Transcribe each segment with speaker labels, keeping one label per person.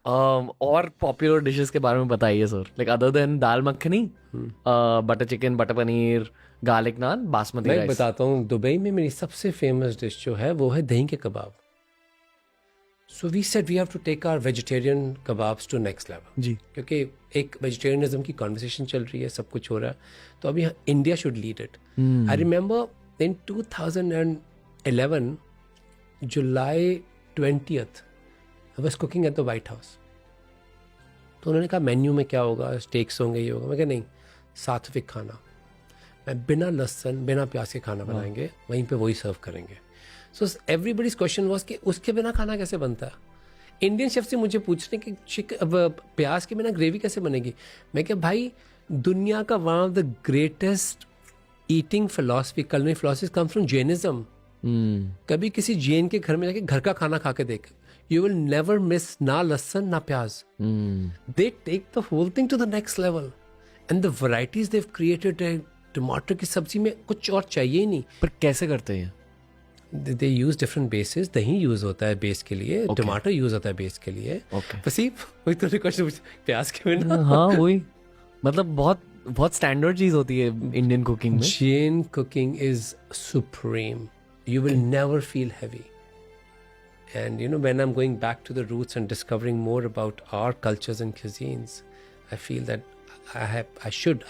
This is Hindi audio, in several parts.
Speaker 1: और पॉपुलर डिशेस के बारे में बताइए sir, like other than dal makhani, butter chicken, butter paneer, garlic naan, basmati
Speaker 2: मैं
Speaker 1: राइस।
Speaker 2: बताता हूँ, दुबई में मेरी सबसे फेमस डिश जो है वो है दही के कबाब. So we said we have to take our vegetarian kebabs to next level.
Speaker 1: जी।
Speaker 2: क्योंकि एक वेजिटेरियनिज्म की कॉन्वर्सेशन चल रही है, सब कुछ हो रहा है, तो अभी India should lead it. I remember in 2011 July 20th I was cooking at the white house. तो उन्होंने कहा मेन्यू में क्या होगा, स्टेक्स होंगे, ये होगा. मैं कहा नहीं, सात्विक खाना, मैं बिना लहसुन बिना प्याज के खाना बनाएंगे, वहीं पे वही सर्व करेंगे. सो एवरीबडीज क्वेश्चन वाज कि उसके बिना खाना कैसे बनता है. इंडियन शेफ से मुझे पूछ रहे कि प्याज के बिना ग्रेवी कैसे बनेगी. मैं क्या भाई, दुनिया का one of the greatest eating philosophy, culinary philosophy come from Jainism. कभी किसी जैन के घर में जाके घर का खाना खा के देख, यू विल नेवर मिस ना लहसुन ना प्याज. They take the whole thing to the next level and the varieties they have created. टमाटर की सब्जी में कुछ और चाहिए ही नहीं.
Speaker 1: पर कैसे करते हैं?
Speaker 2: दे यूज डिफरेंट बेसिस. दही यूज होता है बेस के लिए, टमाटर यूज होता है बेस के लिए. वसीफ, वही तो क्वेश्चन पूछ, प्याज के बिना.
Speaker 1: हाँ वही, मतलब बहुत बहुत स्टैंडर्ड चीज होती है इंडियन कुकिंग में.
Speaker 2: Jain cooking is supreme. You will never feel heavy. And you know, when I'm going back to the roots and discovering more about our cultures and cuisines, I feel that I have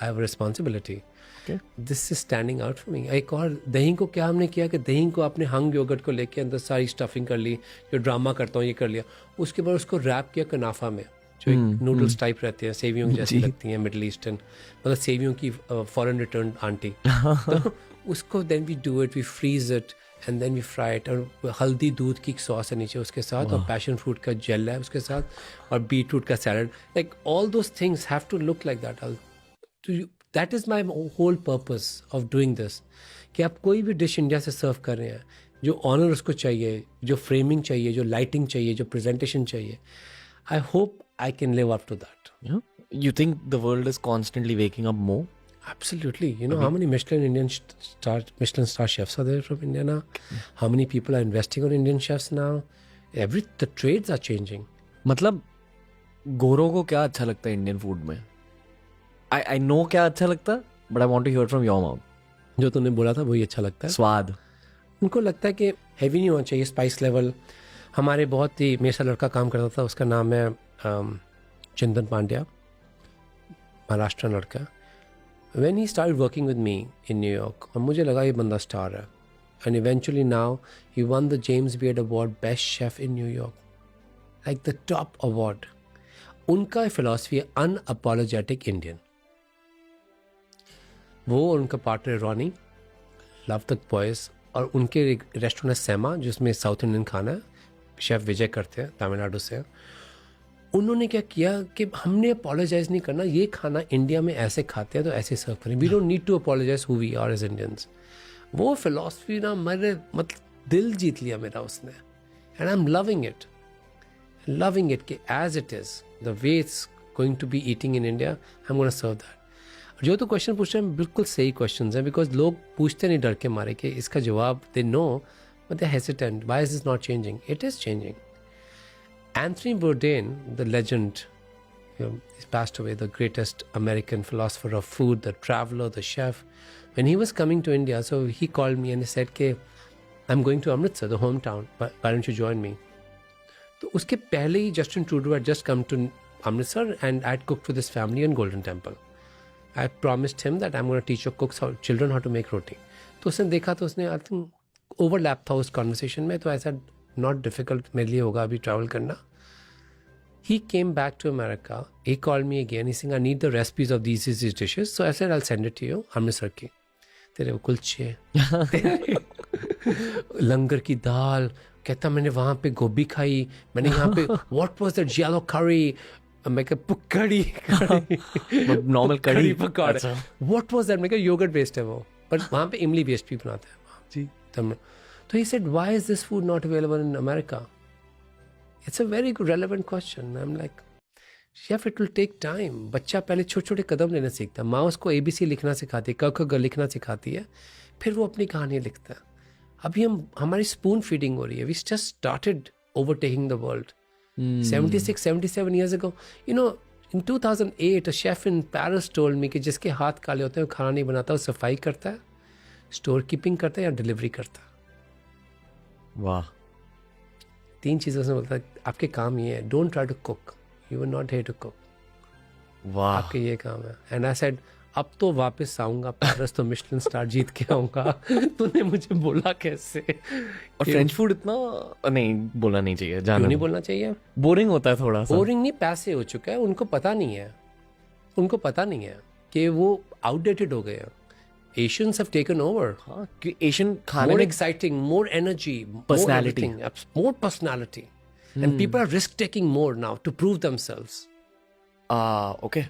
Speaker 2: a responsibility.
Speaker 1: Okay.
Speaker 2: This is standing out for me. एक और दही को क्या हमने किया कि दही को अपने हंग योगर्ट को लेके अंदर सारी स्टफिंग कर ली, जो ड्रामा करता हूँ ये कर लिया. उसके बाद उसको रैप किया कनाफा में, जो एक नूडल्स टाइप रहते हैं, सेवियों जैसी लगती हैं, मिडल ईस्टर्न, मतलब सेवियों की फॉरेन रिटर्न आंटी. तो उसको then we do it, we freeze it and then we fry it. और हल्दी दूध की सॉस है नीचे उसके साथ, और पैशन फ्रूट का जेल है उसके साथ, और बीटरूट का salad. Like all those things have to look like that. That is my whole purpose of doing this, कि आप कोई भी डिश इंडिया से सर्व कर रहे हैं, जो ऑनर उसको चाहिए, जो फ्रेमिंग चाहिए, जो लाइटिंग चाहिए, जो प्रेजेंटेशन चाहिए, I hope I can live up to that.
Speaker 1: Yeah. You think the world is constantly waking up more?
Speaker 2: Absolutely. You know how many Michelin star chefs are there from India now? How many people are investing on Indian chefs now? The trades are changing.
Speaker 1: मतलब गोरों को क्या अच्छा लगता है इंडियन फूड में? I know क्या अच्छा लगता है, but I want to hear from your mouth.
Speaker 2: जो तूने बोला था वही अच्छा लगता है.
Speaker 1: स्वाद.
Speaker 2: उनको लगता है कि हैवी नहीं होना चाहिए, स्पाइस लेवल. हमारे बहुत ही, मेरे साथ लड़का काम करता था, उसका नाम है चिंतन पांड्या, महाराष्ट्र लड़का. When he started working with me in New York, और मुझे लगा ये बंदा स्टार है. And eventually now he one the James beard award best chef in New York, like the top award. उनका फिलॉसफी है अनअपोलोजेटिक इंडियन. वो और उनका partner Ronnie, love the boys, और उनके रेस्टोरेंट है सैमा, जिसमें साउथ इंडियन खाना है, शेफ विजय करते हैं, तमिलनाडु से. उन्होंने क्या किया कि हमने अपोलोजाइज नहीं करना, ये खाना इंडिया में ऐसे खाते हैं तो ऐसे सर्व करें. We don't need to apologise who we are as Indians. वो फिलॉसफी ना मेरे मतलब दिल जीत लिया मेरा उसने. And I am loving it कि as it is the way it's going to be eating in India, I am gonna serve that. जो तो क्वेश्चन पूछ रहे हैं बिल्कुल सही क्वेश्चन हैं, बिकॉज लोग पूछते नहीं डर के मारे कि इसका जवाब they know, but they're hesitant. Why is this not changing? It is changing. Anthony Bourdain, the legend, he's passed away, the greatest American philosopher of food, the traveler, the chef. When he was coming to India, so he called me and he said, "Ke, I'm going to Amritsar, the hometown. Why don't you join me?" तो उसके पहले ही Justin Trudeau had just come to Amritsar and I had cooked for this family in Golden Temple. I promised him that I'm going to teach your cooks, children how to make roti. तो उसने देखा तो उसने I think ओवरलैप था उस कॉन्वर्सेशन में, तो ऐसा नॉट डिफिकल्ट मेरे लिए होगा अभी ट्रैवल करना. He came back to America, he called me again, he saying I need the recipes of these dishes, so I said I will send it to you. Amritsar की तेरे वो कुलचे, लंगर की दाल, कहता मैंने वहाँ पे गोभी खाई, मैंने यहाँ पे व्हाट वाज दैट येलो करी, मैं कहा पुक्कड़ी,
Speaker 1: नॉर्मल कड़ी
Speaker 2: पकौड़े, व्हाट वाज दैट, मैं कहा योगर्ट बेस्ड है वो, पर वहाँ पे इमली बेस्ड भी बनाते हैं जी. So he said, why is this food not available in America? It's a very relevant question. I'm like, chef, it will take time. बच्चा पहले छोटे छोटे कदम लेना सीखता है. माँ उसको ABC लिखना सिखाती है, क ख ग लिखना सिखाती है, फिर वो अपनी कहानी लिखता है. अभी हमारी स्पून फीडिंग हो रही है. We just started overtaking the world. 76, 77 years ago. You know, in 2008, a chef in Paris told me कि जिसके हाथ काले होते हैं वो खाना नहीं बनाता, वो सफाई करता है, स्टोर कीपिंग करता है या डिलीवरी करता है.
Speaker 1: वाह.
Speaker 2: 3 चीज़ों से बोलता है आपके काम ये है. Don't try to cook, you are not here to cook.
Speaker 1: वाह.
Speaker 2: आपके ये काम है. एंड आई सेड अब तो वापस आऊंगा पेरिस, तो मिशेलिन स्टार जीत के आऊंगा. तूने मुझे बोला कैसे?
Speaker 1: और फ्रेंच फूड इतना नहीं बोलना नहीं चाहिए.
Speaker 2: क्यों
Speaker 1: जानो
Speaker 2: नहीं बोलना चाहिए?
Speaker 1: बोरिंग होता है थोड़ा सा.
Speaker 2: बोरिंग नहीं, पैसे हो चुका है. उनको पता नहीं है, उनको पता नहीं है कि वो आउटडेटेड हो गए हैं. Asians have taken over.
Speaker 1: हाँ, कि एशियन खाने
Speaker 2: More
Speaker 1: में
Speaker 2: exciting, more energy,
Speaker 1: Personality.
Speaker 2: more everything, more personality. And people are risk taking more now to prove themselves.
Speaker 1: Okay.